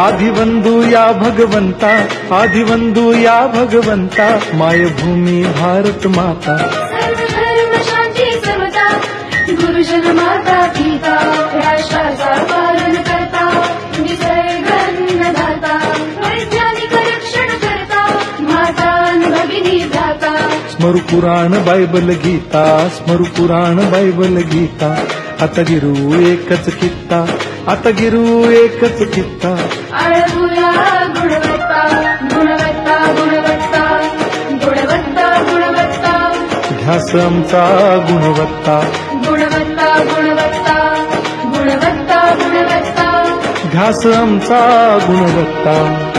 आदिवंदू या भगवंता, आदिवंदू या भगवंता, मायभूमी भारत माता. सर्वधर्म शांती समता, गुरुजन माता पिता, राष्ट्राचा पालन करता, निसर्गन्नदाता, वैज्ञानिक रक्षण करता, माता भगिनी भ्राता. स्मरू पुराण बायबल गीता, स्मरू पुराण बायबल गीता. आता गिरू एकच कित्ता, आता गिरू एकच कित्ता. आळवूया गुणवत्ता, गुणवत्ता, गुणवत्ता, गुणवत्ता, गुणवत्ता. ध्यास आमचा गुणवत्ता, गुणवत्ता, गुणवत्ता, गुणवत्ता, गुणवत्ता. ध्यास आमचा गुणवत्ता.